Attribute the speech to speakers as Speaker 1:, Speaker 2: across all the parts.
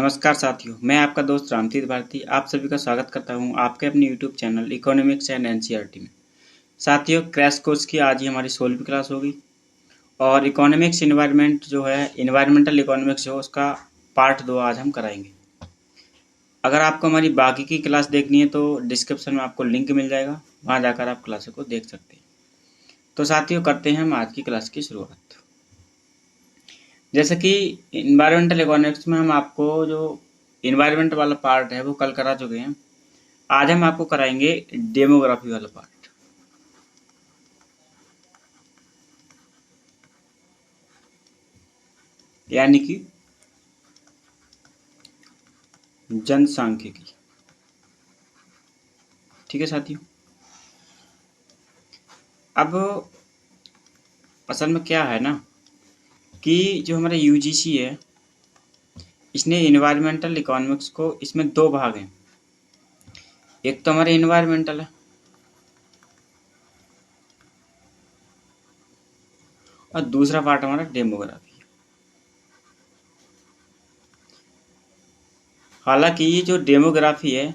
Speaker 1: नमस्कार साथियों, मैं आपका दोस्त रामतीर्थ भारती आप सभी का स्वागत करता हूं आपके अपने YouTube channel economics and NCERT में। साथियों, क्रैश कोर्स की आज ही हमारी 16वीं क्लास होगी और इकोनॉमिक्स इन्वायरमेंट जो है इन्वायरमेंटल इकोनॉमिक्स जो उसका पार्ट 2 आज हम कराएंगे। अगर आपको हमारी बाकी की क्लास देखनी है तो डिस्क्रिप्शन में आपको लिंक मिल जाएगा, वहाँ जाकर आप क्लासों को देख सकते हैं। तो साथियों, करते हैं हम आज की क्लास की शुरुआत। जैसे कि इन्वायरमेंटल इकोनॉमिक्स में हम आपको जो इन्वायरमेंट वाला पार्ट है वो कल करा चुके हैं। आज हम आपको कराएंगे डेमोग्राफी वाला पार्ट। यानी कि जनसांख्यिकी। ठीक है साथियों, अब असल में क्या है ना कि जो हमारा यूजीसी है इसने इन्वायरमेंटल इकोनॉमिक्स को, इसमें दो भाग हैं। एक तो हमारा इन्वायरमेंटल है और दूसरा पार्ट हमारा डेमोग्राफी। हालांकि ये जो डेमोग्राफी है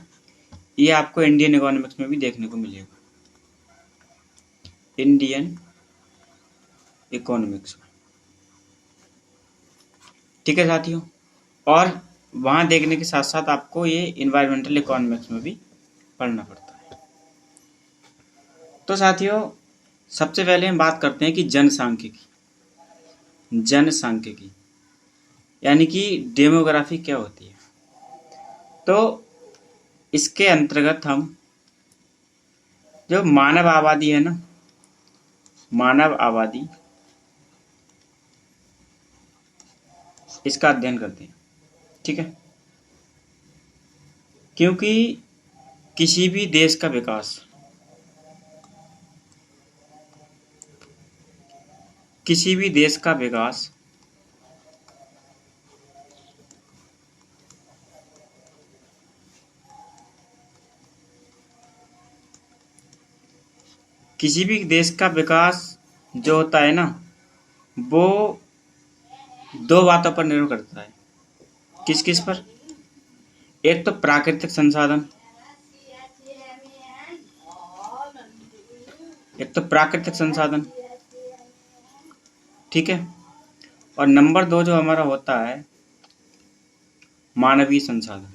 Speaker 1: ये आपको इंडियन इकोनॉमिक्स में भी देखने को मिलेगा, इंडियन इकोनॉमिक्स में। ठीक है साथियों, और वहाँ देखने के साथ साथ आपको ये इन्वायरमेंटल इकोनॉमिक्स में भी पढ़ना पड़ता है। तो साथियों, सबसे पहले हम बात करते हैं कि जनसांख्यिकी यानी कि डेमोग्राफी क्या होती है। तो इसके अंतर्गत हम जो मानव आबादी है ना, मानव आबादी, इसका अध्ययन करते हैं। ठीक है, क्योंकि किसी भी देश का विकास, किसी भी देश का विकास किसी भी देश का विकास जो होता है ना वो दो बातों पर निर्भर करता है। किस किस पर? एक तो प्राकृतिक संसाधन, एक तो प्राकृतिक संसाधन। ठीक है, और नंबर 2 जो हमारा होता है मानवीय संसाधन।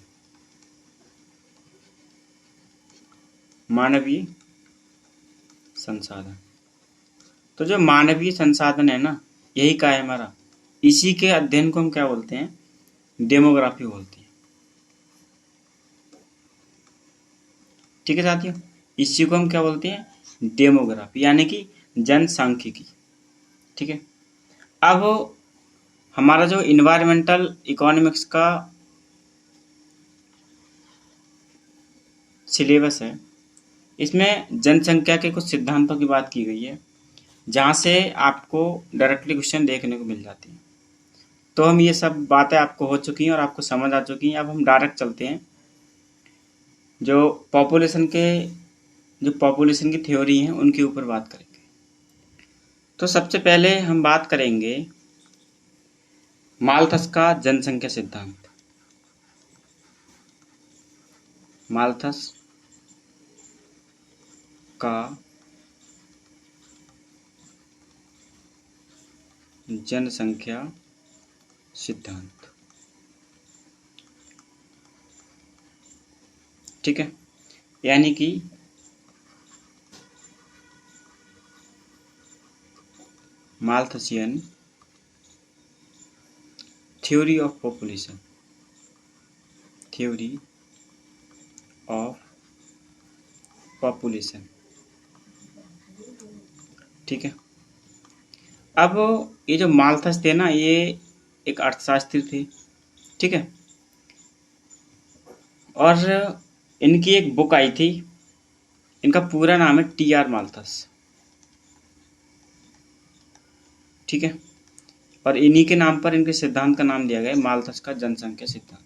Speaker 1: मानवीय संसाधन, तो जो मानवीय संसाधन है ना यही का है हमारा, इसी के अध्ययन को हम क्या बोलते हैं? डेमोग्राफी बोलते हैं। ठीक है साथियों, इसी को हम क्या बोलते हैं? डेमोग्राफी यानी कि जनसांख्यिकी। ठीक है, अब हमारा जो इन्वायरमेंटल इकोनॉमिक्स का सिलेबस है इसमें जनसंख्या के कुछ सिद्धांतों की बात की गई है जहाँ से आपको डायरेक्टली क्वेश्चन देखने को मिल जाती है। तो हम ये सब बातें आपको हो चुकी हैं और आपको समझ आ चुकी हैं। अब हम डायरेक्ट चलते हैं जो पॉपुलेशन की थ्योरी हैं उनके ऊपर बात करेंगे। तो सबसे पहले हम बात करेंगे माल्थस का जनसंख्या सिद्धांत। माल्थस का जनसंख्या सिद्धांत। ठीक है, यानी कि Malthusian theory of population, theory of population. ठीक है, अब ये जो माल्थस थे ना ये एक अर्थशास्त्री थे। ठीक है, और इनकी एक बुक आई थी, इनका पूरा नाम है टी.आर. माल्थस। ठीक है, और इन्हीं के नाम पर इनके सिद्धांत का नाम दिया गया है माल्थस का जनसंख्या सिद्धांत।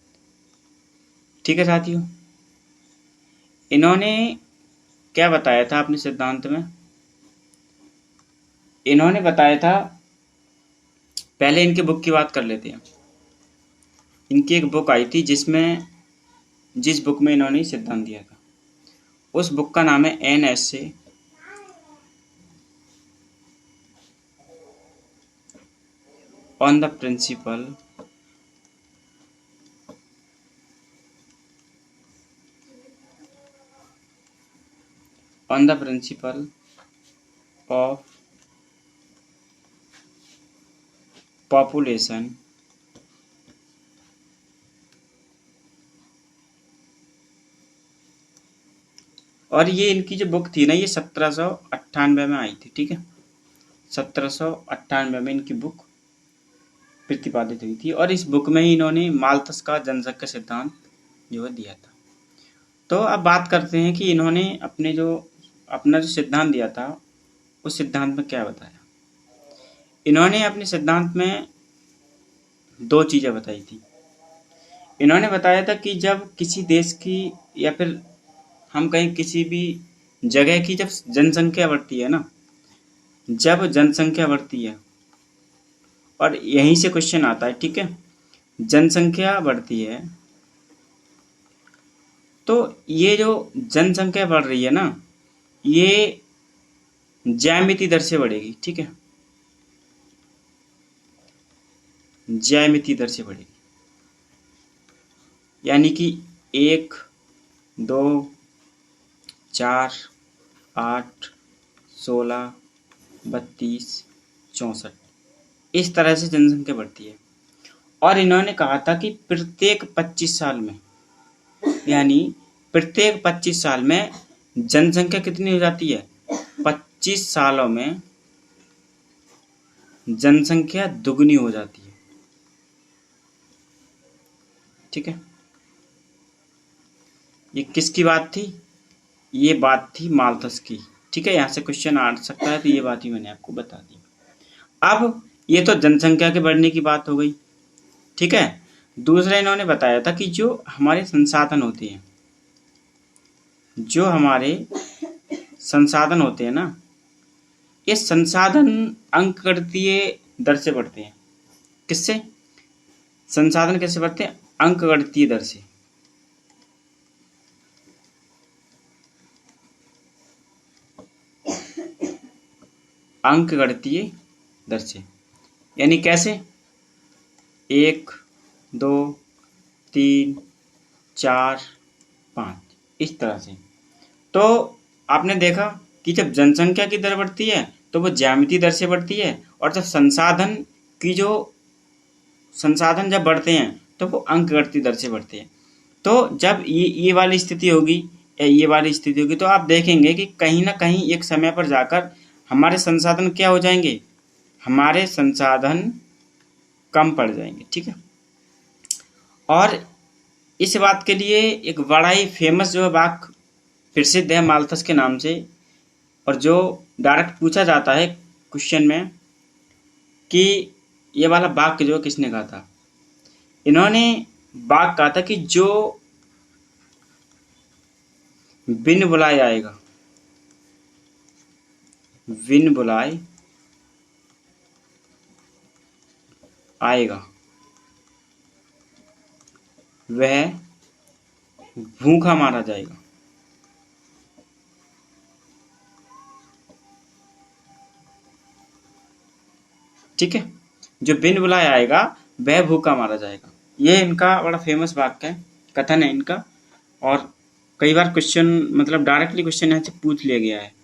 Speaker 1: ठीक है साथियों, इन्होंने क्या बताया था अपने सिद्धांत में? इन्होंने बताया था, पहले इनके बुक की बात कर लेते हैं। इनकी एक बुक आई थी जिस बुक में इन्होंने सिद्धांत दिया था, उस बुक का नाम है an essay on the principle of population और ये इनकी जो बुक थी ना, ये 1798 में आई थी। ठीक है, 1798 में इनकी बुक प्रतिपादित हुई थी और इस बुक में ही इन्होंने माल्थस का जनसंख्या सिद्धांत जो है दिया था। तो अब बात करते हैं कि इन्होंने अपना जो सिद्धांत दिया था उस सिद्धांत में क्या बताया। इन्होंने अपने सिद्धांत में दो चीज़ें बताई थी। इन्होंने बताया था कि जब किसी देश की या फिर हम कहीं किसी भी जगह की जब जनसंख्या बढ़ती है ना, जब जनसंख्या बढ़ती है, और यहीं से क्वेश्चन आता है, ठीक है, जनसंख्या बढ़ती है तो ये जो जनसंख्या बढ़ रही है ना, ये ज्यामितीय दर से बढ़ेगी। ठीक है, ज्यामितीय दर से बढ़ेगी, यानी कि 1, 2, 4, 8, 16, 32, 64 इस तरह से जनसंख्या बढ़ती है। और इन्होंने कहा था कि प्रत्येक 25 साल में, यानी प्रत्येक 25 साल में जनसंख्या कितनी हो जाती है, 25 सालों में जनसंख्या दुगनी हो जाती है। ठीक है, ये किसकी बात थी, ये बात थी माल्थस की। ठीक है, यहाँ से क्वेश्चन आ सकता है, तो ये बात ही मैंने आपको बता दी। अब ये तो जनसंख्या के बढ़ने की बात हो गई। ठीक है, दूसरा इन्होंने बताया था कि जो हमारे संसाधन होते हैं, जो हमारे संसाधन होते हैं ना, ये संसाधन अंकगणितीय दर से बढ़ते हैं। किससे? संसाधन कैसे बढ़ते हैं? अंकगणितीय दर से। अंकगणितीय दर से यानी कैसे? 1, 2, 3, 4, 5 इस तरह से। तो आपने देखा कि जब जनसंख्या की दर बढ़ती है तो वो ज्यामितीय दर से बढ़ती है, और जब संसाधन जब बढ़ते हैं तो वो अंकगणितीय दर से बढ़ते हैं। तो जब ये वाली स्थिति होगी या ये वाली स्थिति होगी, तो आप देखेंगे कि कहीं ना कहीं एक समय पर जाकर हमारे संसाधन क्या हो जाएंगे, हमारे संसाधन कम पड़ जाएंगे। ठीक है, और इस बात के लिए एक बड़ा ही फेमस जो है वाक्य प्रसिद्ध है माल्थस के नाम से, और जो डायरेक्ट पूछा जाता है क्वेश्चन में कि ये वाला वाक्य जो किसने कहा था। इन्होंने वाक्य कहा था कि जो बिन बुलाए आएगा, बिन बुलाए आएगा वह भूखा मारा जाएगा। ठीक है, जो बिन बुलाए आएगा वह भूखा मारा जाएगा। ये इनका बड़ा फेमस वाक्य है, कथन है इनका, और कई बार क्वेश्चन मतलब डायरेक्टली क्वेश्चन यहाँ से पूछ लिया गया है।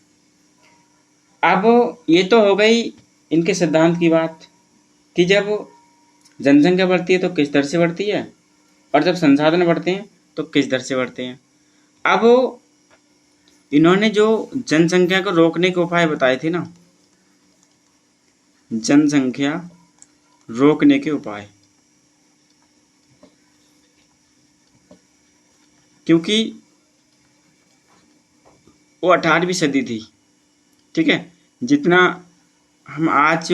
Speaker 1: अब ये तो हो गई इनके सिद्धांत की बात कि जब जनसंख्या बढ़ती है तो किस दर से बढ़ती है, और जब संसाधन बढ़ते हैं तो किस दर से बढ़ते हैं। अब इन्होंने जो जनसंख्या को रोकने के उपाय बताए थे ना, जनसंख्या रोकने के उपाय, क्योंकि वो 18वीं सदी थी। ठीक है, जितना हम आज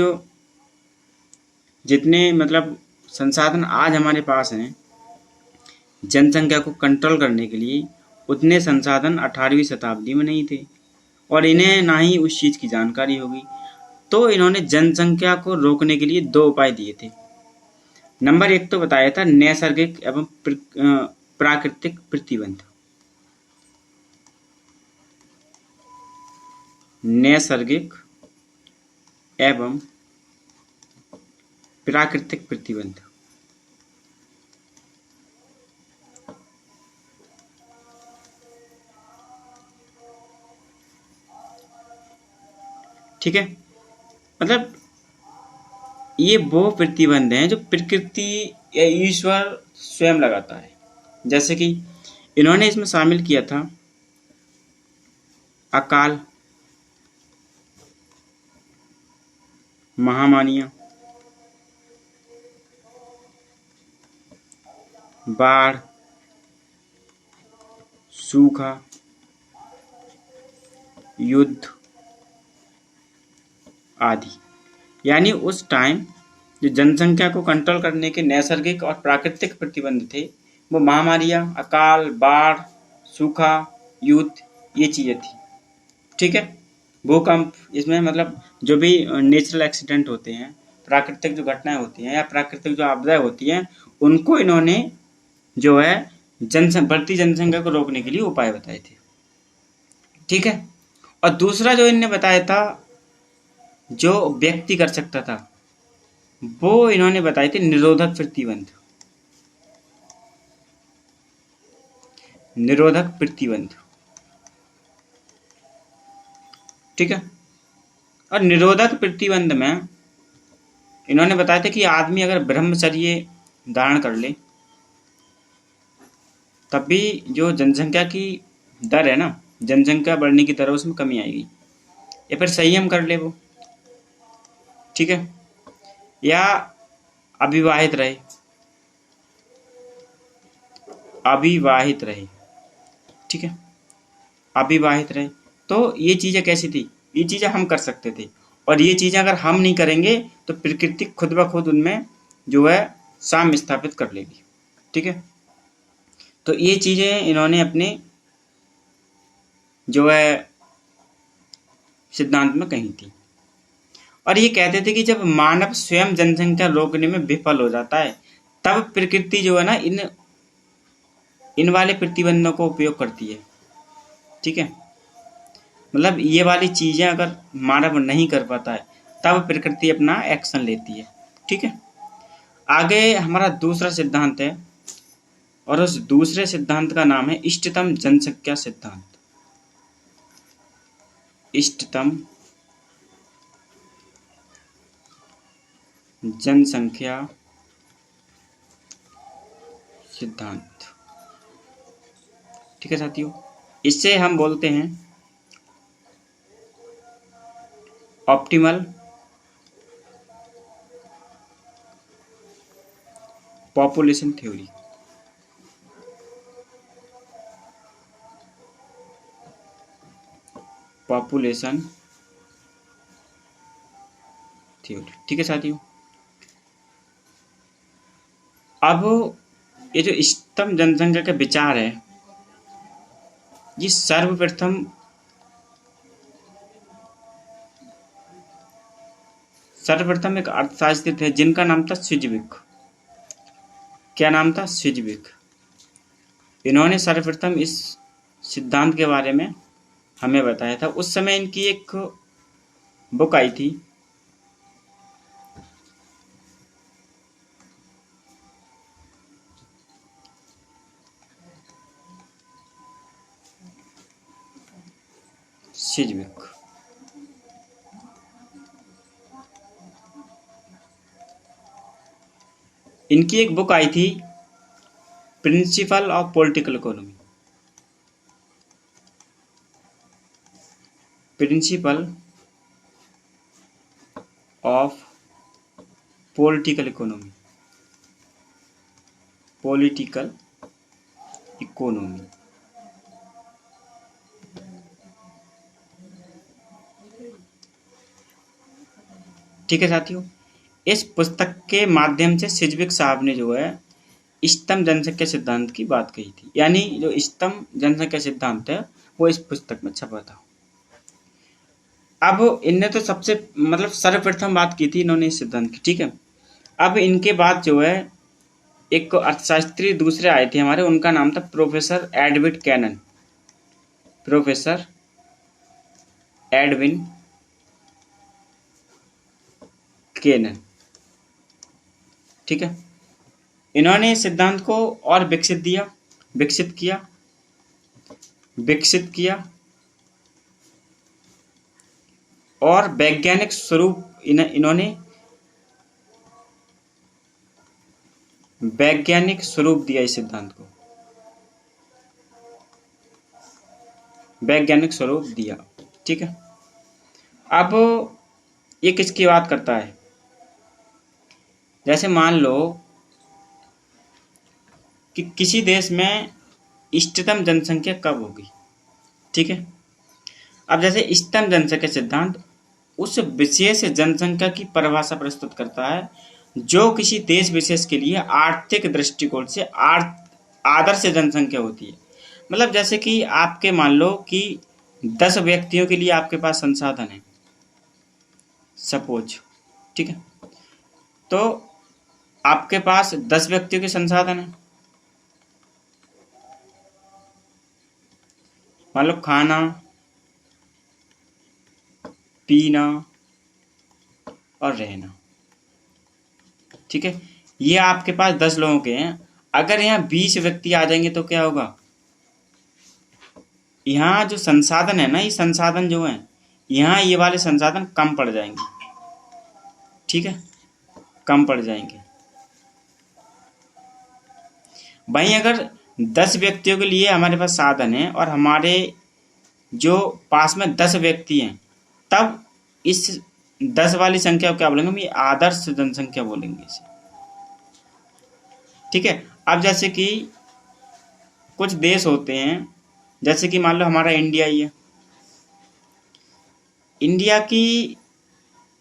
Speaker 1: जितने मतलब संसाधन आज हमारे पास हैं जनसंख्या को कंट्रोल करने के लिए, उतने संसाधन 18वीं शताब्दी में नहीं थे, और इन्हें ना ही उस चीज़ की जानकारी होगी। तो इन्होंने जनसंख्या को रोकने के लिए दो उपाय दिए थे। नंबर 1 तो बताया था नैसर्गिक एवं प्राकृतिक प्रतिबंध। नैसर्गिक एवं प्राकृतिक प्रतिबंध। ठीक है, मतलब ये वो प्रतिबंध हैं जो प्रकृति या ईश्वर स्वयं लगाता है। जैसे कि इन्होंने इसमें शामिल किया था अकाल, महामारियां, बाढ़, सूखा, युद्ध आदि। यानी उस टाइम जो जनसंख्या को कंट्रोल करने के नैसर्गिक और प्राकृतिक प्रतिबंध थे वो महामारियां, अकाल, बाढ़, सूखा, युद्ध, ये चीजें थी। ठीक है, भूकंप, इसमें मतलब जो भी नेचुरल एक्सीडेंट होते हैं, प्राकृतिक जो घटनाएं होती हैं या प्राकृतिक जो आपदाएं होती हैं, उनको इन्होंने जो है बढ़ती जनसंख्या को रोकने के लिए उपाय बताए थे। ठीक है, और दूसरा जो इन्होंने बताया था जो व्यक्ति कर सकता था, वो इन्होंने बताए थे निरोधक प्रतिबंध। निरोधक प्रतिबंध, ठीक है। और निरोधक प्रतिबंध में इन्होंने बताया था कि आदमी अगर ब्रह्मचर्य धारण कर ले तब भी जो जनसंख्या की दर है ना, जनसंख्या बढ़ने की दर, उसमें कमी आएगी। या फिर संयम कर ले वो, ठीक है। या अविवाहित रहे, अविवाहित रहे, ठीक है, अविवाहित रहे। तो ये चीजें कैसी थी, ये चीजें हम कर सकते थे, और ये चीजें अगर हम नहीं करेंगे तो प्रकृति खुद ब खुद उनमें जो है साम्य स्थापित कर लेगी। ठीक है, तो ये चीजें इन्होंने अपने जो है सिद्धांत में कही थी। और ये कहते थे कि जब मानव स्वयं जनसंख्या रोकने में विफल हो जाता है तब प्रकृति जो है ना इन वाले प्रतिबंधों को उपयोग करती है। ठीक है, मतलब ये वाली चीजें अगर मानव नहीं कर पाता है तब प्रकृति अपना एक्शन लेती है। ठीक है, आगे हमारा दूसरा सिद्धांत है और उस दूसरे सिद्धांत का नाम है इष्टतम जनसंख्या सिद्धांत। इष्टतम जनसंख्या सिद्धांत। ठीक है साथियों, इससे हम बोलते हैं optimal population theory. Population theory, ठीक है साथियों। अब ये जो इष्टतम जनसंख्या का विचार है, ये सर्वप्रथम एक अर्थशास्त्री थे जिनका नाम था स्विजविक। क्या नाम था? स्विजविक। इन्होंने सर्वप्रथम इस सिद्धांत के बारे में हमें बताया था। उस समय इनकी एक बुक आई थी, स्विजविक। इनकी एक बुक आई थी principle of political economy. Principle of political economy. Political economy, ठीक है साथियों। इस पुस्तक के माध्यम से स्विजविक साहब ने जो है इष्टतम जनसंख्या सिद्धांत की बात कही थी। यानी जो इष्टतम जनसंख्या सिद्धांत है वो इस पुस्तक में छपा था। अब इनने तो सबसे मतलब सर्वप्रथम बात की थी इन्होंने इस सिद्धांत की। ठीक है, अब इनके बाद जो है एक अर्थशास्त्री दूसरे आए थे हमारे, उनका नाम था professor Edwin Cannon. Professor Edwin Cannon, ठीक है। इन्होंने इस सिद्धांत को और विकसित किया और वैज्ञानिक स्वरूप इन्होंने वैज्ञानिक स्वरूप दिया इस सिद्धांत को, वैज्ञानिक स्वरूप दिया, ठीक है। अब ये किसकी बात करता है? जैसे मान लो कि किसी देश में इष्टतम जनसंख्या कब होगी, ठीक है। अब जैसे इष्टतम जनसंख्या सिद्धांत उस विशेष जनसंख्या की परिभाषा प्रस्तुत करता है जो किसी देश विशेष के लिए आर्थिक दृष्टिकोण से आदर्श जनसंख्या होती है। मतलब जैसे कि आपके मान लो कि 10 व्यक्तियों के लिए आपके पास संसाधन है, सपोज, ठीक है। तो आपके पास 10 व्यक्तियों के संसाधन है, मान लो खाना, पीना और रहना, ठीक है। ये आपके पास 10 लोगों के हैं। अगर यहाँ 20 व्यक्ति आ जाएंगे तो क्या होगा? यहाँ जो संसाधन है ना, ये संसाधन जो है, यहाँ ये वाले संसाधन कम पड़ जाएंगे, ठीक है, कम पड़ जाएंगे। वहीं अगर 10 व्यक्तियों के लिए हमारे पास साधन है और हमारे जो पास में 10 व्यक्ति हैं, तब इस 10 वाली संख्या को क्या बोलेंगे? हम ये आदर्श जनसंख्या बोलेंगे इसे, ठीक है। अब जैसे कि कुछ देश होते हैं, जैसे कि मान लो हमारा इंडिया ही है। इंडिया की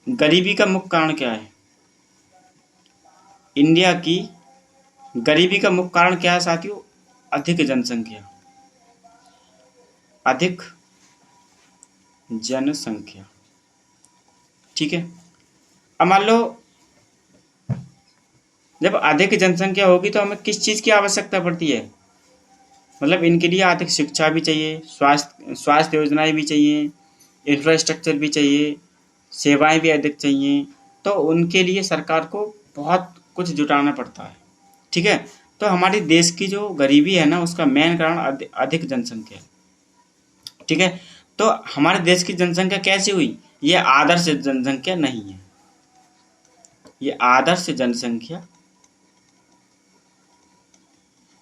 Speaker 1: गरीबी का मुख्य कारण क्या है? इंडिया की गरीबी का मुख्य कारण क्या है साथियों? अधिक जनसंख्या, अधिक जनसंख्या, ठीक है। अब मान लो जब अधिक जनसंख्या होगी तो हमें किस चीज़ की आवश्यकता पड़ती है? मतलब इनके लिए अधिक शिक्षा भी चाहिए, स्वास्थ्य योजनाएं भी चाहिए, इंफ्रास्ट्रक्चर भी चाहिए, सेवाएं भी अधिक चाहिए। तो उनके लिए सरकार को बहुत कुछ जुटाना पड़ता है, ठीक है। तो हमारे देश की जो गरीबी है ना, उसका मेन कारण अधिक जनसंख्या है, ठीक है। तो हमारे देश की जनसंख्या कैसी हुई? ये आदर्श जनसंख्या नहीं है, ये आदर्श जनसंख्या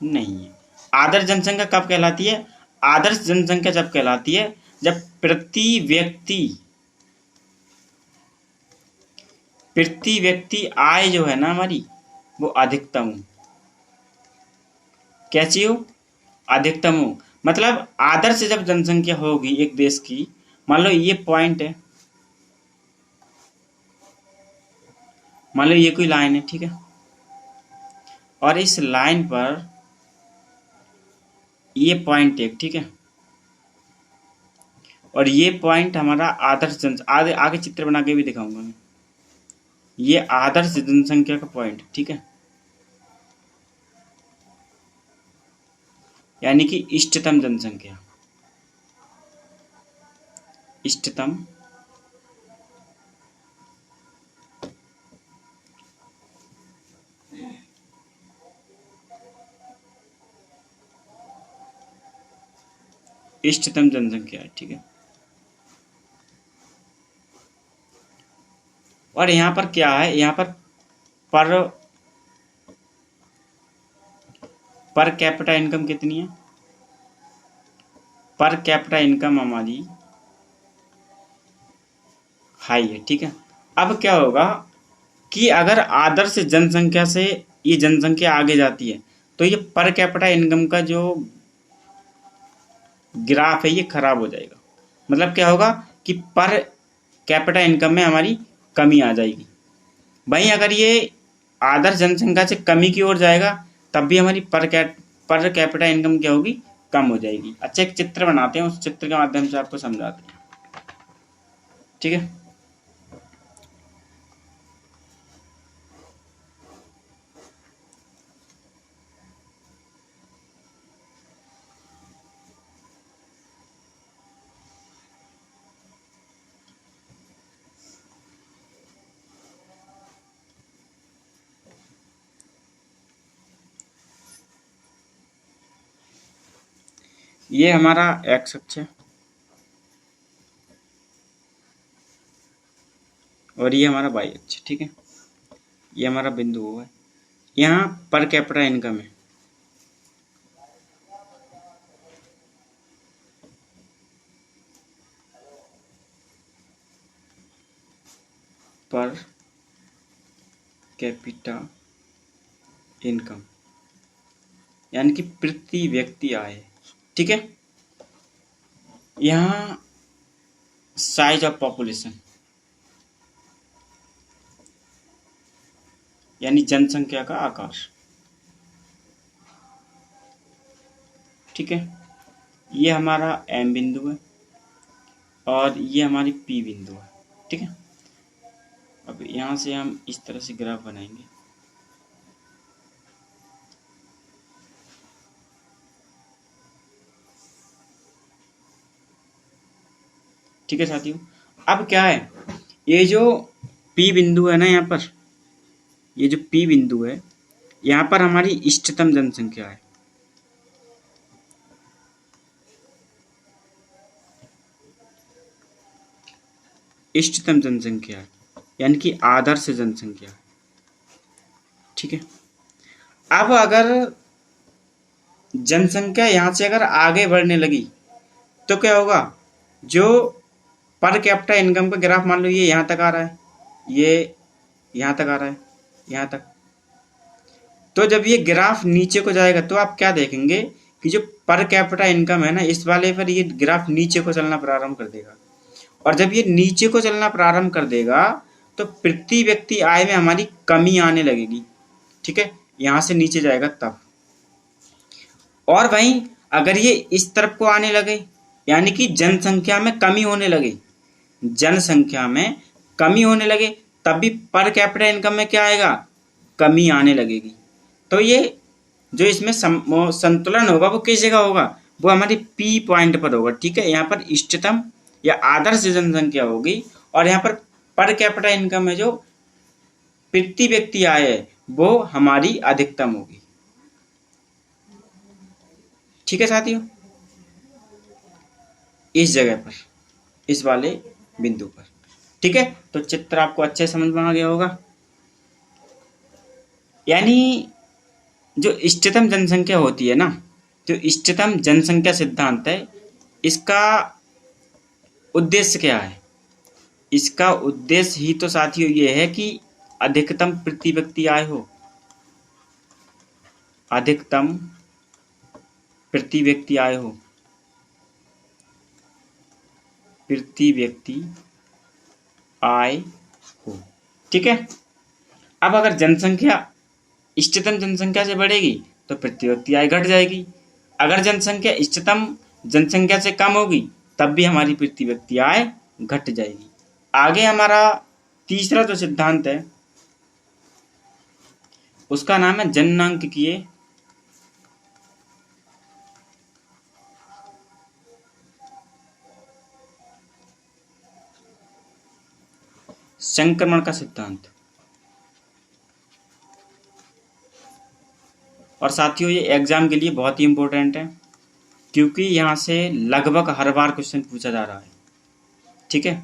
Speaker 1: नहीं है। आदर्श जनसंख्या कब कहलाती है? आदर्श जनसंख्या जब कहलाती है जब प्रति व्यक्ति आय जो है ना हमारी, वो अधिकतम हो। कैसी हो? अधिकतम हो। मतलब आदर्श जब जनसंख्या होगी एक देश की, मान लो ये पॉइंट है, मान लो ये कोई लाइन है, ठीक है, और इस लाइन पर ये पॉइंट एक, ठीक है, और ये पॉइंट हमारा आदर्श आगे चित्र बना के भी दिखाऊंगा मैं। ये आदर्श जनसंख्या का पॉइंट, ठीक है, यानी कि इष्टतम जनसंख्या, इष्टतम इष्टतम जनसंख्या है, ठीक है। और यहाँ पर क्या है? यहाँ पर कैपिटा इनकम कितनी है? पर कैपिटा इनकम हमारी हाई है, ठीक है। अब क्या होगा कि अगर आदर्श जनसंख्या से ये जनसंख्या आगे जाती है तो ये पर कैपिटा इनकम का जो ग्राफ है ये खराब हो जाएगा। मतलब क्या होगा कि पर कैपिटा इनकम में हमारी कमी आ जाएगी। वहीं अगर ये आदर्श जनसंख्या से कमी की ओर जाएगा तब भी हमारी पर कैपिटा इनकम क्या होगी? कम हो जाएगी। अच्छा, एक चित्र बनाते हैं, उस चित्र के माध्यम से आपको समझाते हैं, ठीक है। ये हमारा एक्स अक्ष है और ये हमारा वाई अक्ष। ठीक है, ये हमारा बिंदु O है। यहाँ पर कैपिटा इनकम है, पर कैपिटा इनकम यानी कि प्रति व्यक्ति आय। ठीक है, यहाँ साइज ऑफ पॉपुलेशन यानी जनसंख्या का आकार। ठीक है, ये हमारा एम बिंदु है और ये हमारी पी बिंदु है। ठीक है, अब यहाँ से हम इस तरह से ग्राफ बनाएंगे। ठीक है साथियों, अब क्या है, ये जो पी बिंदु है ना, यहाँ पर ये जो पी बिंदु है, यहाँ पर हमारी इष्टतम जनसंख्या है। इष्टतम जनसंख्या यानी कि आदर्श जनसंख्या। ठीक है, अब अगर जनसंख्या यहाँ से अगर आगे बढ़ने लगी तो क्या होगा, जो पर कैपिटा इनकम का ग्राफ मान लो ये यहाँ तक आ रहा है, ये यहाँ तक आ रहा है, यहाँ तक, तो जब ये ग्राफ नीचे को जाएगा तो आप क्या देखेंगे कि जो पर कैपिटा इनकम है ना, इस वाले पर ये ग्राफ नीचे को चलना प्रारंभ कर देगा। और जब ये नीचे को चलना प्रारंभ कर देगा तो प्रति व्यक्ति आय में हमारी कमी आने लगेगी। ठीक है, यहां से नीचे जाएगा तब। और वहीं अगर ये इस तरफ को आने लगे यानी कि जनसंख्या में कमी होने लगे, जनसंख्या में कमी होने लगे, तब भी पर कैपिटा इनकम में क्या आएगा, कमी आने लगेगी। तो ये जो इसमें संतुलन होगा वो किस जगह होगा, वो हमारी पी पॉइंट पर होगा। ठीक है, यहाँ पर इष्टतम या आदर्श जनसंख्या होगी और यहाँ पर कैपिटा इनकम है, जो प्रति व्यक्ति आय है, वो हमारी अधिकतम होगी। ठीक है साथियों, इस जगह पर, इस वाले बिंदु पर। ठीक है, तो चित्र आपको अच्छे समझ में आ गया होगा। यानी जो इष्टतम जनसंख्या होती है ना, जो इष्टतम जनसंख्या सिद्धांत है, इसका उद्देश्य क्या है, इसका उद्देश्य ही तो साथियों ये है कि अधिकतम प्रति व्यक्ति आय हो, अधिकतम प्रति व्यक्ति आय हो, प्रति व्यक्ति आय हो। ठीक है, अब अगर जनसंख्या इष्टतम जनसंख्या से बढ़ेगी तो प्रति व्यक्ति आय घट जाएगी। अगर जनसंख्या इष्टतम जनसंख्या से कम होगी तब भी हमारी प्रति व्यक्ति आय घट जाएगी। आगे हमारा तीसरा जो सिद्धांत है उसका नाम है जननांकिकीय संक्रमण का सिद्धांत। और साथियों ये एग्जाम के लिए बहुत ही इंपॉर्टेंट है, क्योंकि यहाँ से लगभग हर बार क्वेश्चन पूछा जा रहा है। ठीक है,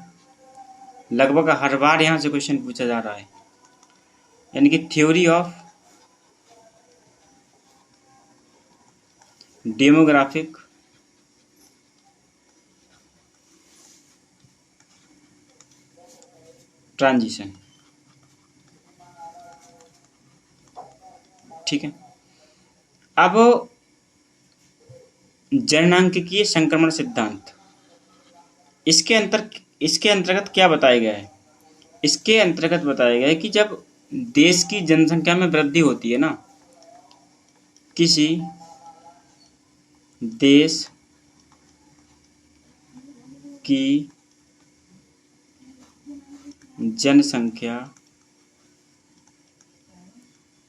Speaker 1: लगभग हर बार यहाँ से क्वेश्चन पूछा जा रहा है, यानी कि थ्योरी ऑफ डेमोग्राफिक ट्रांजिशन। ठीक है, अब जननांकिकीय संक्रमण सिद्धांत, इसके अंतर्गत क्या बताया गया है, इसके अंतर्गत बताया गया है कि जब देश की जनसंख्या में वृद्धि होती है ना, किसी देश की जनसंख्या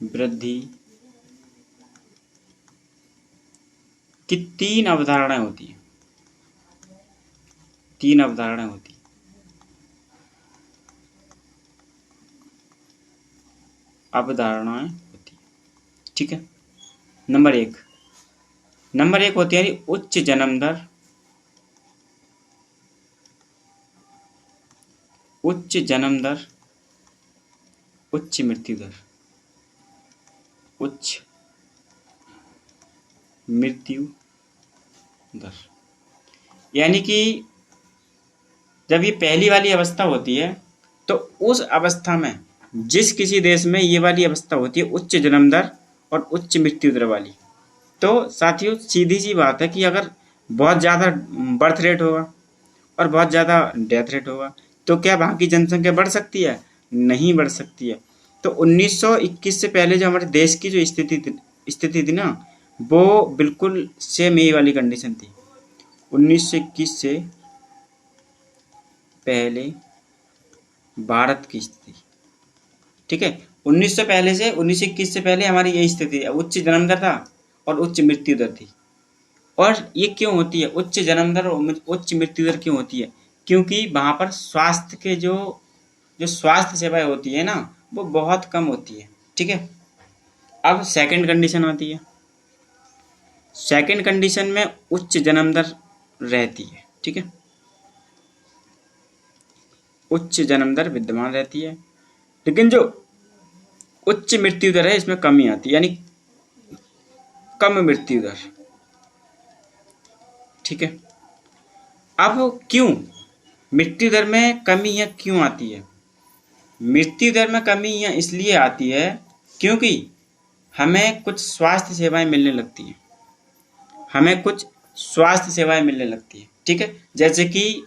Speaker 1: वृद्धि की तीन अवधारणाएं होती हैं, तीन अवधारणाएं होती हैं। अवधारणाएं होती हैं। ठीक है, नंबर 1 नंबर 1 होती है उच्च जन्म दर, उच्च जन्म दर, उच्च मृत्यु दर, उच्च मृत्यु दर। यानी कि जब ये पहली वाली अवस्था होती है तो उस अवस्था में जिस किसी देश में ये वाली अवस्था होती है उच्च जन्म दर और उच्च मृत्यु दर वाली, तो साथियों सीधी सी बात है कि अगर बहुत ज़्यादा बर्थ रेट होगा और बहुत ज़्यादा डेथ रेट होगा तो क्या वहाँ की जनसंख्या बढ़ सकती है? नहीं बढ़ सकती है। तो 1921 से पहले जो हमारे देश की जो स्थिति थी ना, वो बिल्कुल सेम यही वाली कंडीशन थी। 1921 से पहले भारत की स्थिति, ठीक है, 1921 से पहले हमारी यही स्थिति है, उच्च जन्म दर था और उच्च मृत्यु दर थी। और ये क्यों होती है उच्च जन्म दर और उच्च मृत्यु दर क्यों होती है? क्योंकि वहाँ पर स्वास्थ्य के जो जो स्वास्थ्य सेवाएं होती है ना वो बहुत कम होती है, ठीक है। अब सेकंड कंडीशन आती है, सेकंड कंडीशन में उच्च जन्म दर रहती है, ठीक है, उच्च जन्म दर विद्यमान रहती है, लेकिन जो उच्च मृत्यु दर है इसमें कमी आती है, यानी कम मृत्यु दर, ठीक है। अब क्यों मृत्यु दर में कमी है, क्यों आती है? मृत्यु दर में कमी यह इसलिए आती है क्योंकि हमें कुछ स्वास्थ्य सेवाएं मिलने लगती हैं, हमें कुछ स्वास्थ्य सेवाएं मिलने लगती हैं, ठीक है। जैसे कि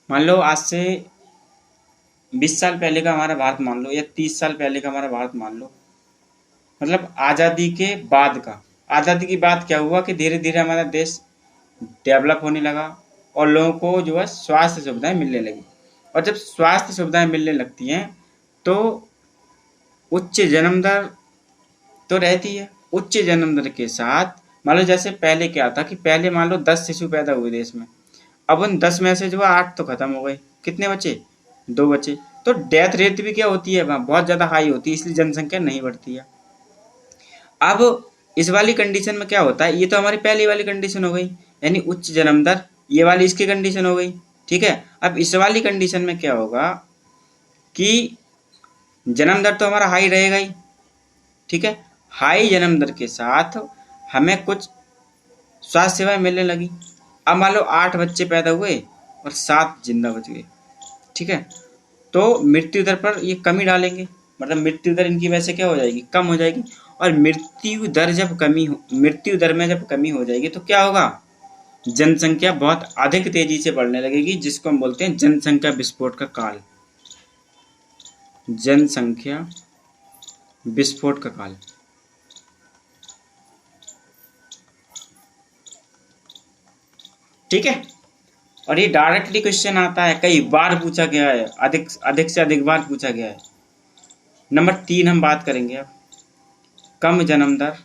Speaker 1: मान लो आज से 20 साल पहले का हमारा भारत मान लो या 30 साल पहले का हमारा भारत मान लो, मतलब आज़ादी के बाद का, आज़ादी के बाद क्या हुआ कि धीरे धीरे हमारा देश डेवलप होने लगा और लोगों को जो है स्वास्थ्य सुविधाएं मिलने लगी। और जब स्वास्थ्य सुविधाएं मिलने लगती हैं तो उच्च जन्म दर तो रहती है, उच्च जन्म दर के साथ मान लो जैसे पहले क्या था कि पहले मान लो 10 शिशु पैदा हुए देश में, अब उन 10 में से जो है 8 तो खत्म हो गए, कितने बचे? 2 बचे। तो डेथ रेट भी क्या होती है वहाँ बहुत ज़्यादा हाई होती है, इसलिए जनसंख्या नहीं बढ़ती है। अब इस वाली कंडीशन में क्या होता है, ये तो हमारी पहली वाली कंडीशन हो गई यानी उच्च जन्म दर, ये वाली इसकी कंडीशन हो गई, ठीक है। अब इस वाली कंडीशन में क्या होगा कि जन्म दर तो हमारा हाई रहेगा ही, ठीक है, हाई जन्म दर के साथ हमें कुछ स्वास्थ्य सेवाएं मिलने लगी। अब मान लो 8 बच्चे पैदा हुए और 7 जिंदा बच गए, ठीक है, तो मृत्यु दर पर ये कमी डालेंगे, मतलब मृत्यु दर इनकी वजह से क्या हो जाएगी, कम हो जाएगी। और मृत्यु दर में जब कमी हो जाएगी तो क्या होगा, जनसंख्या बहुत अधिक तेजी से बढ़ने लगेगी, जिसको हम बोलते हैं जनसंख्या विस्फोट का काल, जनसंख्या विस्फोट का काल। ठीक है, और ये डायरेक्टली क्वेश्चन आता है, कई बार पूछा गया है, अधिक से अधिक बार पूछा गया है। नंबर 3 हम बात करेंगे अब, कम जन्म दर,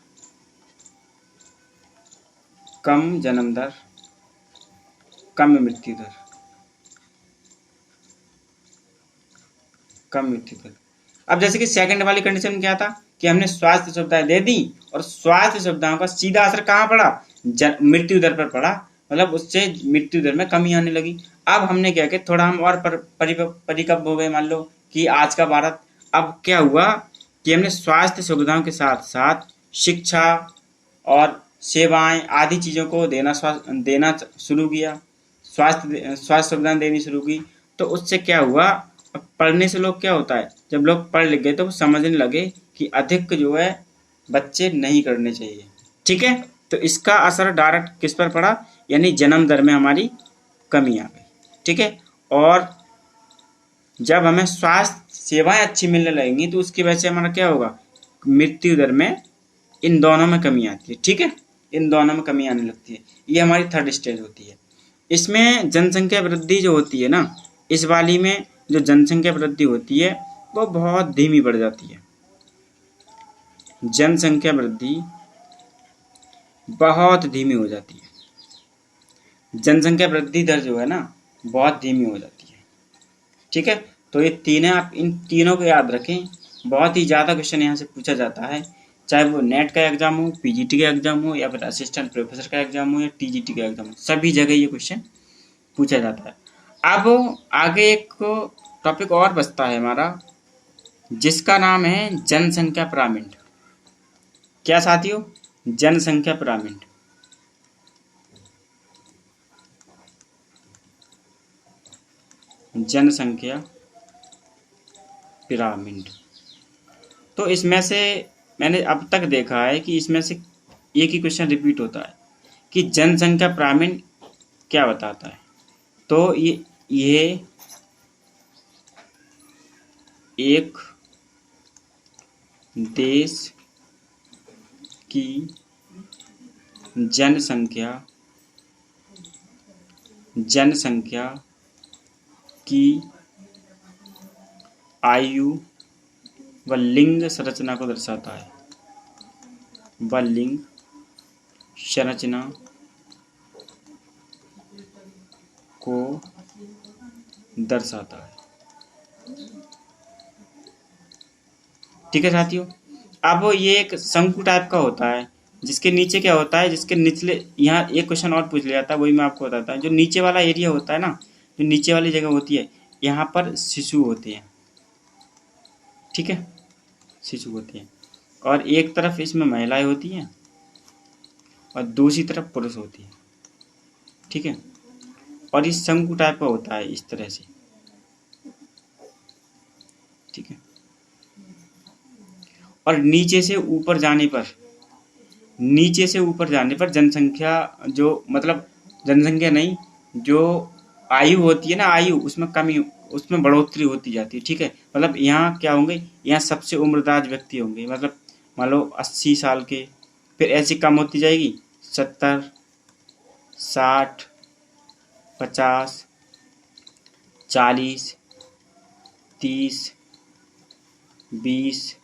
Speaker 1: कम जन्म दर, कम मृत्यु दर, कम मृत्यु दर। अब जैसे कि सेकंड वाली कंडीशन में क्या था कि हमने स्वास्थ्य सुविधाएं दे दी और स्वास्थ्य सुविधाओं का सीधा असर कहाँ पड़ा, मृत्यु दर पर पड़ा, मतलब उससे मृत्यु दर में कमी आने लगी। अब हमने क्या किया, थोड़ा हम और परिपक्व हो गए, मान लो कि आज का भारत, अब क्या हुआ कि हमने स्वास्थ्य सुविधाओं के साथ साथ शिक्षा और सेवाएं आदि चीज़ों को देना शुरू किया, स्वास्थ्य सुविधाएं देनी शुरू की। तो उससे क्या हुआ, अब पढ़ने से लोग क्या होता है, जब लोग पढ़ लिख गए तो वो समझने लगे कि अधिक जो है बच्चे नहीं करने चाहिए, ठीक है। तो इसका असर डायरेक्ट किस पर पड़ा, यानी जन्म दर में हमारी कमी आ गई, ठीक है। और जब हमें स्वास्थ्य सेवाएं अच्छी मिलने लगेंगी तो उसकी वजह से हमारा क्या होगा, मृत्यु दर में इन दोनों में कमी आती है, ठीक है, इन दोनों में कमी आने लगती है। ये हमारी थर्ड स्टेज होती है। इसमें जनसंख्या वृद्धि जो होती है ना, इस वाली में जो जनसंख्या वृद्धि होती है वो बहुत धीमी बढ़ जाती है, जनसंख्या वृद्धि बहुत धीमी हो जाती है, जनसंख्या वृद्धि दर जो है ना बहुत धीमी हो जाती है, ठीक है। तो ये तीन है, आप इन तीनों को याद रखें, बहुत ही ज़्यादा क्वेश्चन यहाँ से पूछा जाता है चाहे वो नेट का एग्जाम हो, पीजीटी का एग्जाम हो, या फिर असिस्टेंट प्रोफेसर का एग्जाम हो, या टीजीटी का एग्जाम हो, सभी जगह ये क्वेश्चन पूछा जाता है। अब आगे एक टॉपिक और बचता है हमारा, जिसका नाम है जनसंख्या पिरामिड। क्या साथियों? जनसंख्या पिरामिड। जनसंख्या पिरामिड। तो इसमें से मैंने अब तक देखा है कि इसमें से एक ही क्वेश्चन रिपीट होता है कि जनसंख्या पिरामिड क्या बताता है। तो ये एक देश की जनसंख्या की आयु व लिंग संरचना को दर्शाता है। व लिंग संरचना को दर्शाता है। ठीक है साथियों। अब ये एक शंकु टाइप का होता है, जिसके नीचे क्या होता है, जिसके निचले, यहाँ एक क्वेश्चन और पूछ लिया था, वही मैं आपको बताता हूँ। जो नीचे वाला एरिया होता है ना, जो नीचे वाली जगह होती है, यहाँ पर शिशु होते हैं। ठीक है, शिशु होते हैं, और एक तरफ इसमें महिलाएं होती हैं और दूसरी तरफ पुरुष होती है। ठीक है, और इस शंकु टाइप का होता है इस तरह से। ठीक है, और नीचे से ऊपर जाने पर जनसंख्या, जो मतलब जनसंख्या नहीं, जो आयु होती है ना, आयु उसमें कमी, उसमें बढ़ोतरी होती जाती है। ठीक है, मतलब यहाँ क्या होंगे, यहाँ सबसे उम्रदराज व्यक्ति होंगे, मतलब मान लो 80 साल के, फिर ऐसी कम होती जाएगी 70, 60, 50, 40, 30, 20,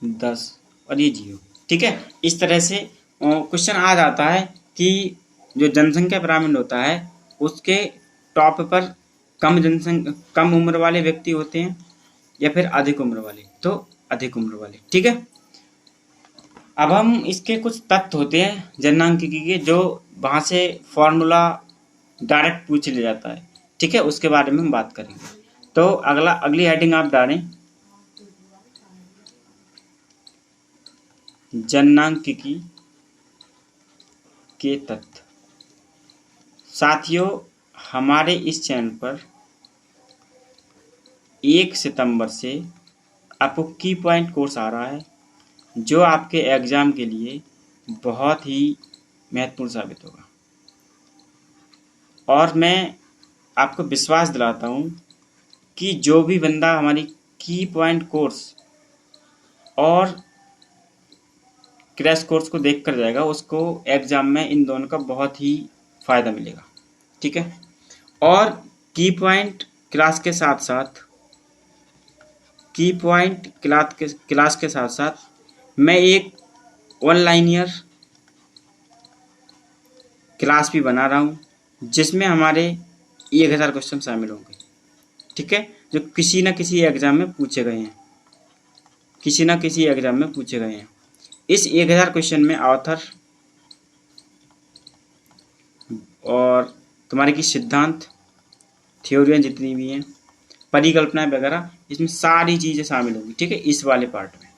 Speaker 1: 10 और ये 0। ठीक है, इस तरह से क्वेश्चन आ जाता है कि जो जनसंख्या पिरामिड होता है उसके टॉप पर कम उम्र वाले व्यक्ति होते हैं, या फिर अधिक उम्र वाले, तो अधिक उम्र वाले। ठीक है, अब हम इसके कुछ तथ्य होते हैं जननांकिकी के, जो वहां से फॉर्मूला डायरेक्ट पूछ लिया जाता है। ठीक है, उसके बारे में हम बात करेंगे। तो अगली हेडिंग आप डालें, जननांकिकी के तथ्य। साथियों, हमारे इस चैनल पर 1 सितंबर से आपको की पॉइंट कोर्स आ रहा है, जो आपके एग्जाम के लिए बहुत ही महत्वपूर्ण साबित होगा। और मैं आपको विश्वास दिलाता हूँ कि जो भी बंदा हमारी की पॉइंट कोर्स और क्रैश कोर्स को देख कर जाएगा, उसको एग्जाम में इन दोनों का बहुत ही फायदा मिलेगा। ठीक है, और की पॉइंट क्लास के साथ साथ मैं एक ऑनलाइन ईयर क्लास भी बना रहा हूँ, जिसमें हमारे 1000 क्वेश्चन शामिल होंगे। ठीक है, जो किसी न किसी एग्जाम में पूछे गए हैं, इस 1000 क्वेश्चन में ऑथर और तुम्हारे की सिद्धांत, थ्योरियाँ जितनी भी हैं, परिकल्पनाएं वगैरह, इसमें सारी चीज़ें शामिल होंगी। ठीक है, इस वाले पार्ट में।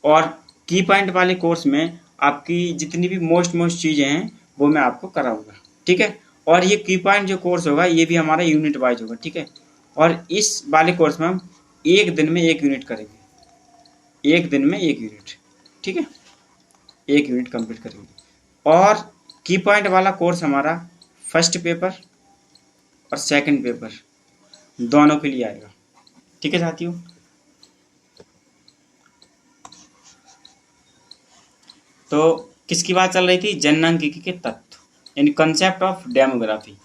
Speaker 1: और की पॉइंट वाले कोर्स में आपकी जितनी भी मोस्ट चीज़ें हैं वो मैं आपको कराऊंगा। ठीक है, और ये की पॉइंट जो कोर्स होगा ये भी हमारा यूनिट वाइज होगा। ठीक है, और इस वाले कोर्स में हम एक दिन में एक यूनिट करेंगे, ठीक है, एक यूनिट कंप्लीट करेंगे। और की पॉइंट वाला कोर्स हमारा फर्स्ट पेपर और सेकंड पेपर दोनों के लिए आएगा। ठीक है साथियों, तो किसकी बात चल रही थी? जननांकिकी के तत्व, यानी कंसेप्ट ऑफ डेमोग्राफी।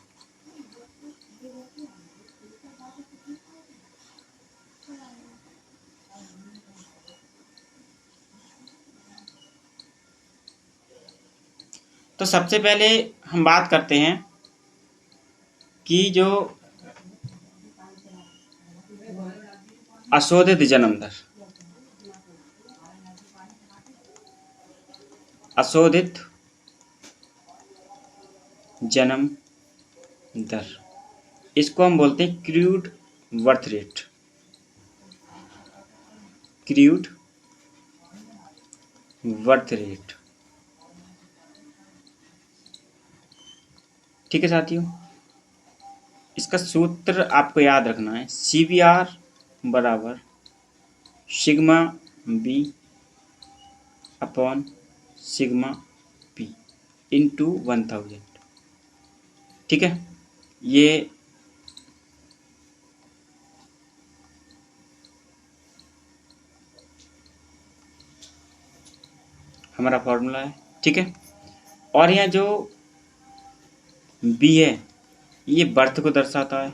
Speaker 1: तो सबसे पहले हम बात करते हैं कि जो अशोधित जन्म दर, अशोधित जन्म दर, इसको हम बोलते हैं crude birth rate. Crude birth rate, ठीक है साथियों। इसका सूत्र आपको याद रखना है, CBR बराबर sigma B upon sigma P into 1000, ठीक है। ये हमारा फॉर्मूला है, ठीक है। और यहाँ जो बी है ये बर्थ को दर्शाता है,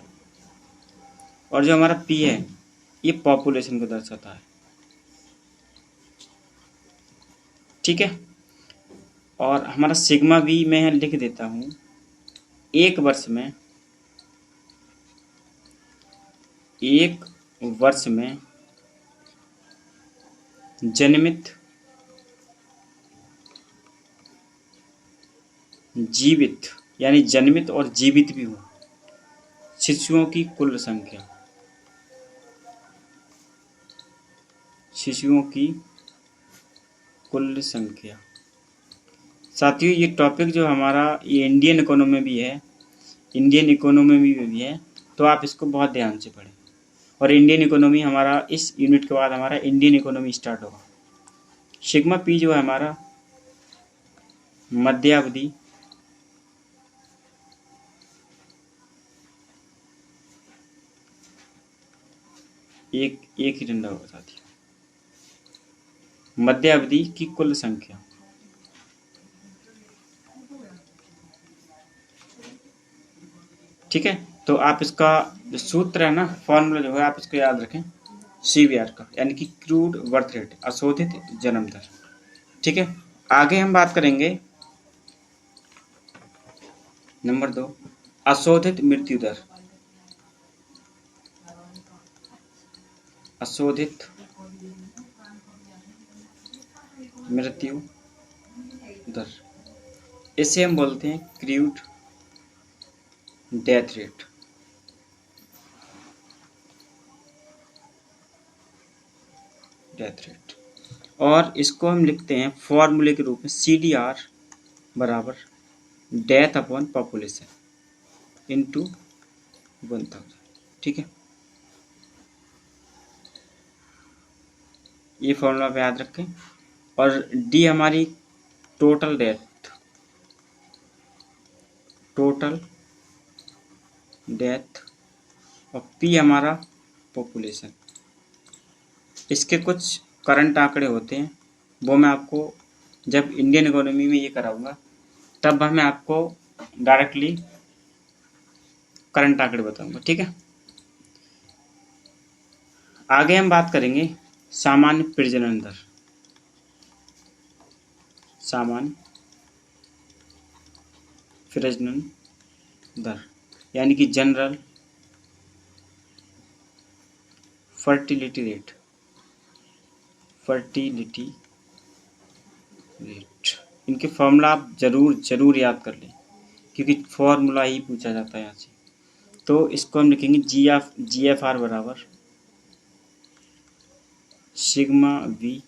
Speaker 1: और जो हमारा पी है ये पॉपुलेशन को दर्शाता है, ठीक है। और हमारा सिग्मा बी मैं यहाँ लिख देता हूँ, एक वर्ष में जन्मित जीवित, यानी जन्मित और जीवित भी हो शिशुओं की कुल संख्या, शिशुओं की कुल संख्या। साथियों ये टॉपिक जो हमारा ये इंडियन इकोनॉमी में भी है, इंडियन इकोनॉमी में भी है, तो आप इसको बहुत ध्यान से पढ़ें। और इंडियन इकोनॉमी हमारा इस यूनिट के बाद हमारा इंडियन इकोनॉमी स्टार्ट होगा। सिग्मा पी जो है हमारा मध्यावधि एक ही डंडा होगा साथियों, मध्यावधि की कुल संख्या, ठीक है। तो आप इसका जो सूत्र है ना, फॉर्मूला जो है आप इसको याद रखें, CBR का, यानी कि क्रूड बर्थ रेट, अशोधित जन्म दर, ठीक है। आगे हम बात करेंगे नंबर 2, अशोधित मृत्यु दर। अशोधित मृत्यु दर, इसे हम बोलते हैं crude death rate, death rate. और इसको हम लिखते हैं फॉर्मूले के रूप में CDR बराबर डेथ अपॉन पॉपुलेशन इंटू 1000, ठीक है। ये फॉर्मूला पे याद रखें। और डी हमारी टोटल डेथ, टोटल डेथ, और पी हमारा पॉपुलेशन। इसके कुछ करंट आंकड़े होते हैं, वो मैं आपको जब इंडियन इकोनॉमी में ये कराऊंगा तब मैं आपको डायरेक्टली करंट आंकड़े बताऊंगा, ठीक है। आगे हम बात करेंगे सामान्य प्रजनन दर, सामान्य प्रजनन दर, यानी कि general fertility rate, fertility rate. इनके फॉर्मूला आप जरूर याद कर लें, क्योंकि फॉर्मूला ही पूछा जाता है यहाँ से। तो इसको हम लिखेंगे GFR बराबर सिग्मा V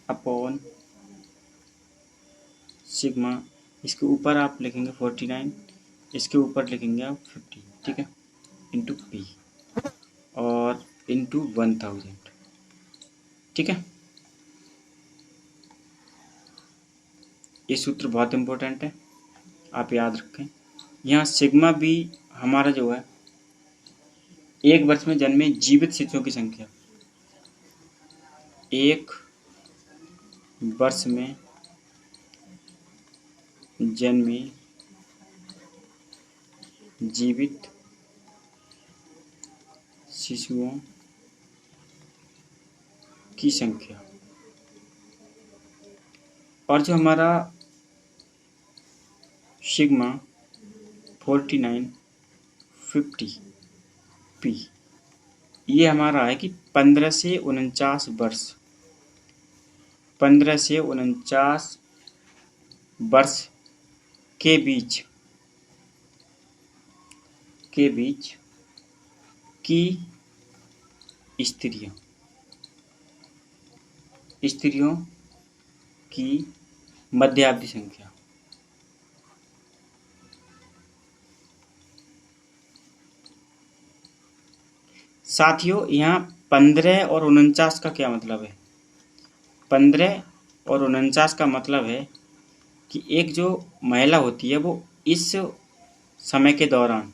Speaker 1: अपॉन सिग्मा, इसके ऊपर आप लिखेंगे 49, इसके ऊपर लिखेंगे आप 50, ठीक है, इंटू पी और इंटू 1000, ठीक है। ये सूत्र बहुत इम्पोर्टेंट है, आप याद रखें। यहाँ सिग्मा बी हमारा जो है एक वर्ष में जन्मे जीवित शिशुओं की संख्या, एक वर्ष में जन्मे जीवित शिशुओं की संख्या। और जो हमारा सिग्मा 49 50 पी, ये हमारा है कि 15 से 49 वर्ष, 15 से 49 वर्ष के बीच की स्त्रियों की मध्यावधि संख्या। साथियों, यहाँ 15 और 49 का क्या मतलब है? 15 और 49 का मतलब है कि एक जो महिला होती है वो इस समय के दौरान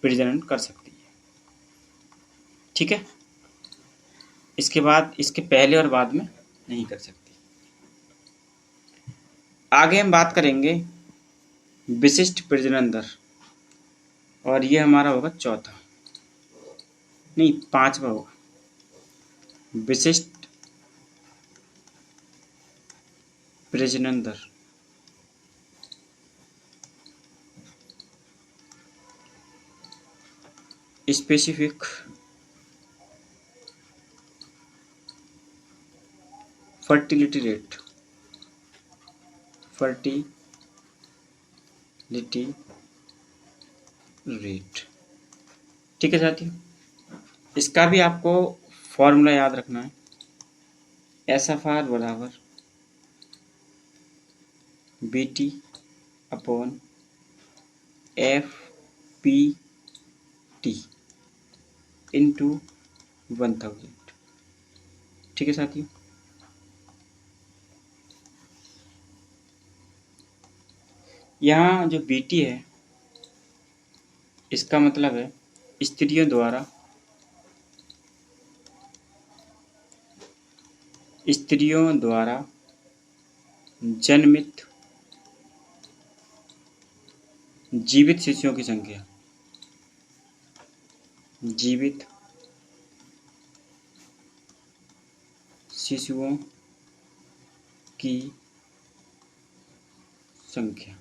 Speaker 1: प्रजनन कर सकती है। ठीक है, इसके बाद, इसके पहले और बाद में नहीं कर सकती। आगे हम बात करेंगे विशिष्ट प्रजनन दर, और ये हमारा होगा पांचवा होगा। विशिष्ट प्रजनन दर, स्पेसिफिक फर्टिलिटी रेट। ठीक है साथियों, इसका भी आपको फॉर्मूला याद रखना है। SFR बराबर BT अपॉन FPT इंटू 1000। ठीक है साथियों, यहाँ जो BT है इसका मतलब है स्त्रियों द्वारा जन्मित जीवित शिशुओं की संख्या। जीवित शिशुओं की संख्या।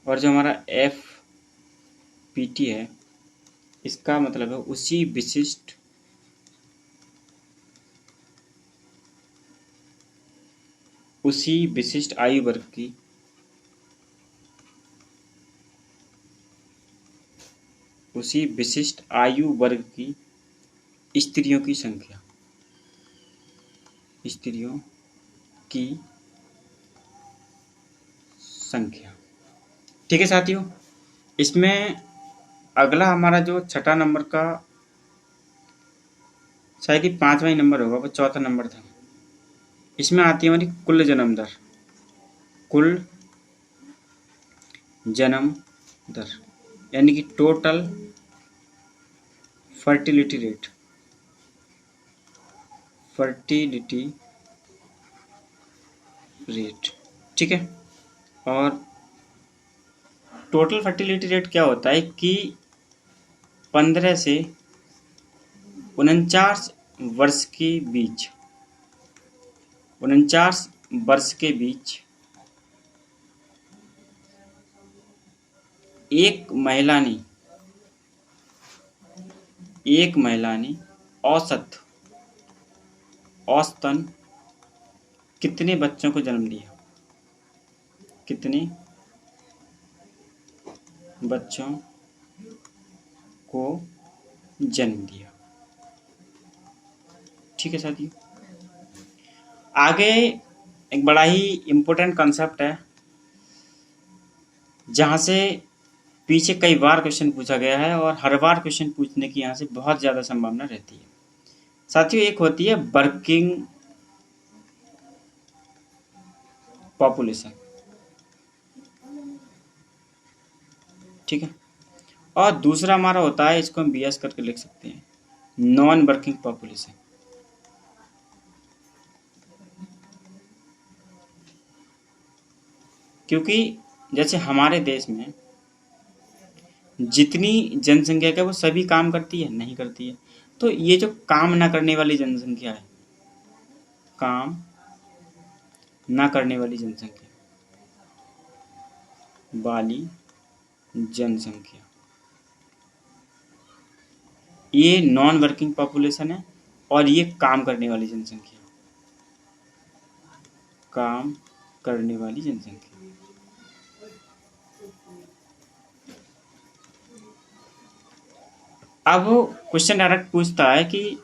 Speaker 1: और जो हमारा FPT है इसका मतलब है उसी विशिष्ट आयु वर्ग की स्त्रियों की संख्या। ठीक है साथियों, इसमें अगला हमारा जो छठा नंबर का, शायद ही 5वां ही नंबर होगा, वो चौथा नंबर था। इसमें आती है हमारी कुल जन्म दर, यानी कि टोटल फर्टिलिटी रेट। ठीक है, और टोटल फर्टिलिटी रेट क्या होता है कि 15 से 49 वर्ष के बीच एक महिला ने औसतन कितने बच्चों को जन्म दिया? ठीक है साथियों, आगे एक बड़ा ही इम्पोर्टेंट कंसेप्ट है जहाँ से पीछे कई बार क्वेश्चन पूछा गया है और हर बार क्वेश्चन पूछने की यहाँ से बहुत ज़्यादा संभावना रहती है। साथियों, एक होती है वर्किंग पॉपुलेशन, ठीक है, और दूसरा हमारा होता है, इसको हम BS करके लिख सकते हैं, नॉन वर्किंग पॉपुलेशन। क्योंकि जैसे हमारे देश में जितनी जनसंख्या है वो सभी काम करती है? नहीं करती है। तो ये जो काम ना करने वाली जनसंख्या है, ये नॉन वर्किंग पॉपुलेशन है, और ये काम करने वाली जनसंख्या, काम करने वाली जनसंख्या। अब क्वेश्चन डायरेक्ट पूछता है कि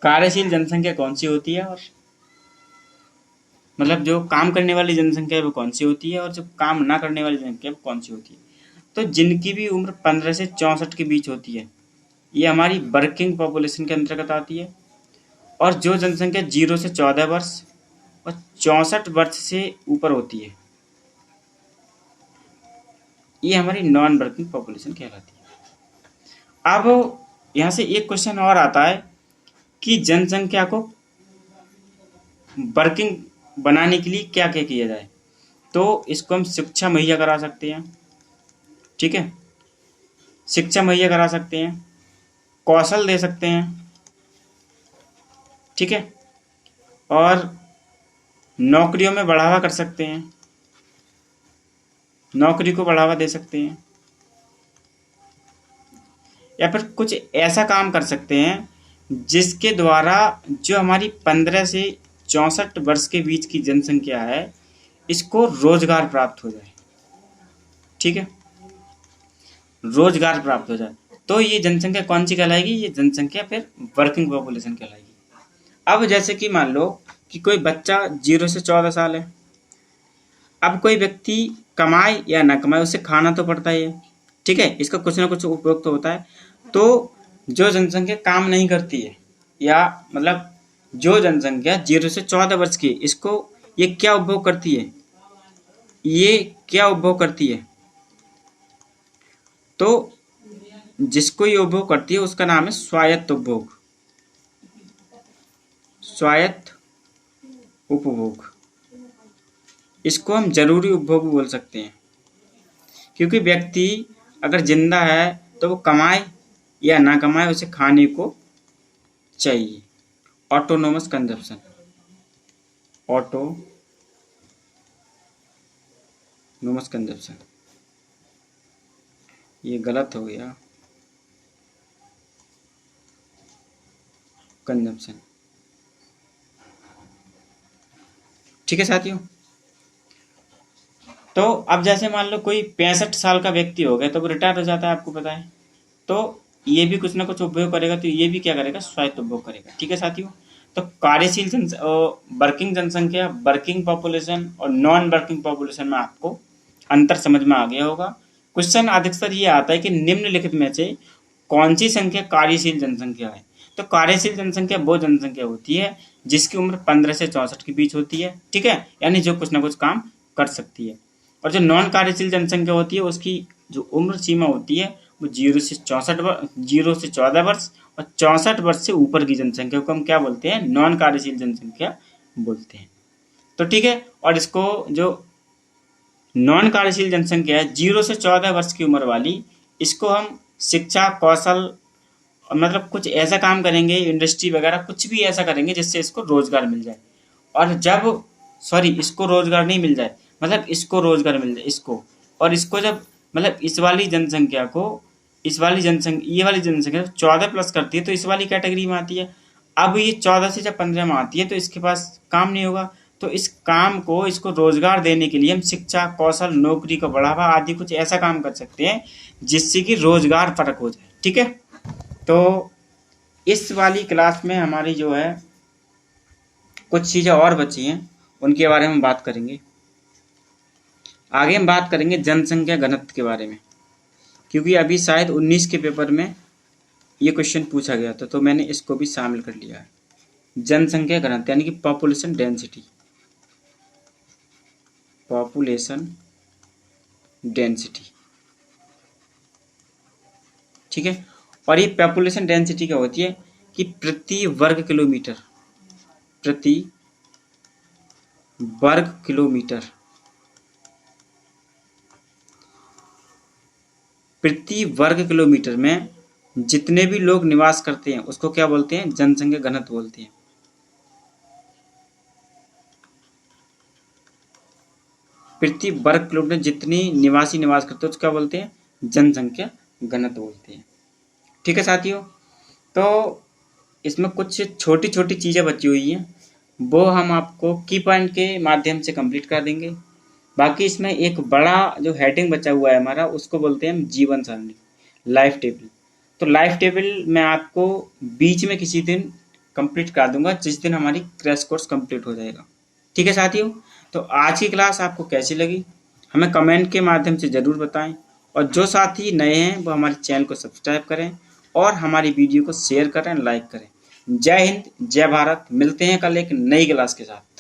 Speaker 1: कार्यशील जनसंख्या कौन सी होती है, और मतलब जो काम करने वाली जनसंख्या है वो कौन सी होती है, और जो काम ना करने वाली जनसंख्या वो कौन सी होती है। तो जिनकी भी उम्र 15 से 64 के बीच होती है, ये हमारी वर्किंग पॉपुलेशन के अंतर्गत आती है। और जो जनसंख्या 0 से 14 वर्ष और 64 वर्ष से ऊपर होती है, ये हमारी नॉन वर्किंग पॉपुलेशन कहलाती है। अब यहाँ से एक क्वेश्चन और आता है कि जनसंख्या को वर्किंग बनाने के लिए क्या क्या किया जाए। तो इसको हम शिक्षा मुहैया करा सकते हैं, ठीक है, शिक्षा मुहैया करा सकते हैं, कौशल दे सकते हैं, ठीक है, और नौकरियों में बढ़ावा कर सकते हैं, नौकरी को बढ़ावा दे सकते हैं, या फिर कुछ ऐसा काम कर सकते हैं जिसके द्वारा जो हमारी 15 से 64 वर्ष के बीच की जनसंख्या है इसको रोजगार प्राप्त हो जाए, ठीक है, रोजगार प्राप्त हो जाए। तो ये जनसंख्या कौन सी कहलाएगी, ये जनसंख्या फिर वर्किंग पॉपुलेशन कहलाएगी। अब जैसे कि मान लो कि कोई बच्चा 0 से 14 साल है। अब कोई व्यक्ति कमाए या ना कमाए उसे खाना तो पड़ता ही है, ठीक है, इसका कुछ ना कुछ उपयोग तो होता है। तो जो जनसंख्या काम नहीं करती है, या मतलब जो जनसंख्या 0 से 14 वर्ष की, इसको ये क्या उपभोग करती है, ये क्या उपभोग करती है, तो जिसको ये उपभोग करती है उसका नाम है स्वायत्त उपभोग, स्वायत्त उपभोग। इसको हम जरूरी उपभोग भी बोल सकते हैं, क्योंकि व्यक्ति अगर जिंदा है तो वो कमाए या ना कमाए उसे खाने को चाहिए। ऑटोनोमस कंजप्शन, ऑटोनोमस कंजप्शन, ये गलत हो गया, कंजप्शन, ठीक है साथियों। तो अब जैसे मान लो कोई 65 साल का व्यक्ति हो गया तो वो रिटायर हो जाता है, आपको पता है, तो ये भी कुछ ना कुछ उपयोग करेगा, तो ये भी क्या करेगा, स्वायत्त उपभोग करेगा, ठीक है साथियों। तो कार्यशील वर्किंग जनसंख्या, वर्किंग पॉपुलेशन और नॉन वर्किंग पॉपुलेशन में आपको अंतर समझ में आ गया होगा। क्वेश्चन अधिकतर ये आता है कि निम्नलिखित में से कौन सी संख्या कार्यशील जनसंख्या है। तो कार्यशील जनसंख्या वो जनसंख्या होती है जिसकी उम्र 15 से 64 के बीच होती है, ठीक है, यानी जो कुछ ना कुछ काम कर सकती है। और जो नॉन कार्यशील जनसंख्या होती है उसकी जो उम्र सीमा होती है वो 0 से 14 वर्ष और 64 वर्ष से ऊपर की जनसंख्या को हम क्या बोलते हैं, नॉन कार्यशील जनसंख्या बोलते हैं। तो ठीक है, और इसको जो नॉन कार्यशील जनसंख्या है 0 से 14 वर्ष की उम्र वाली, इसको हम शिक्षा, कौशल, मतलब कुछ ऐसा काम करेंगे, इंडस्ट्री वगैरह कुछ भी ऐसा करेंगे जिससे इसको रोजगार मिल जाए। और जब इसको रोजगार नहीं मिल जाए, मतलब इसको रोजगार मिल जाए इसको, और इसको जब मतलब इस वाली जनसंख्या को, इस वाली जनसंख्या, ये वाली जनसंख्या 14 प्लस करती है तो इस वाली कैटेगरी में आती है। अब ये 14 से जब 15 में आती है तो इसके पास काम नहीं होगा, तो इस काम को, इसको रोजगार देने के लिए हम शिक्षा, कौशल, नौकरी को बढ़ावा आदि कुछ ऐसा काम कर सकते हैं जिससे कि रोजगार परक हो जाए, ठीक है। तो इस वाली क्लास में हमारी जो है कुछ चीज़ें और बची हैं, उनके बारे में हम बात करेंगे। आगे हम बात करेंगे जनसंख्या घनत्व के बारे में, क्योंकि अभी शायद 19 के पेपर में ये क्वेश्चन पूछा गया था, तो मैंने इसको भी शामिल कर लिया है। जनसंख्या घनत्व यानी कि पॉपुलेशन डेंसिटी, पॉपुलेशन डेंसिटी, ठीक है। और ये पॉपुलेशन डेंसिटी क्या होती है कि प्रति वर्ग किलोमीटर, प्रति वर्ग किलोमीटर, प्रति वर्ग किलोमीटर में जितने भी लोग निवास करते हैं उसको क्या बोलते हैं, जनसंख्या घनत्व बोलते हैं। प्रति वर्ग किलोमीटर जितनी निवासी निवास करते हैं उसको क्या बोलते हैं, जनसंख्या घनत्व बोलते हैं, ठीक है साथियों। तो इसमें कुछ छोटी छोटी चीज़ें बची हुई हैं, वो हम आपको की पॉइंट के माध्यम से कंप्लीट कर देंगे। बाकी इसमें एक बड़ा जो हेडिंग बचा हुआ है हमारा, उसको बोलते हैं हम जीवन सारणी, लाइफ टेबल। तो लाइफ टेबल मैं आपको बीच में किसी दिन कंप्लीट कर दूंगा, जिस दिन हमारी क्रैश कोर्स कंप्लीट हो जाएगा। ठीक है साथियों, तो आज की क्लास आपको कैसी लगी हमें कमेंट के माध्यम से ज़रूर बताएं, और जो साथी नए हैं वो हमारे चैनल को सब्सक्राइब करें और हमारी वीडियो को शेयर करें, लाइक करें। जय हिंद, जय भारत। मिलते हैं कल एक नई क्लास के साथ।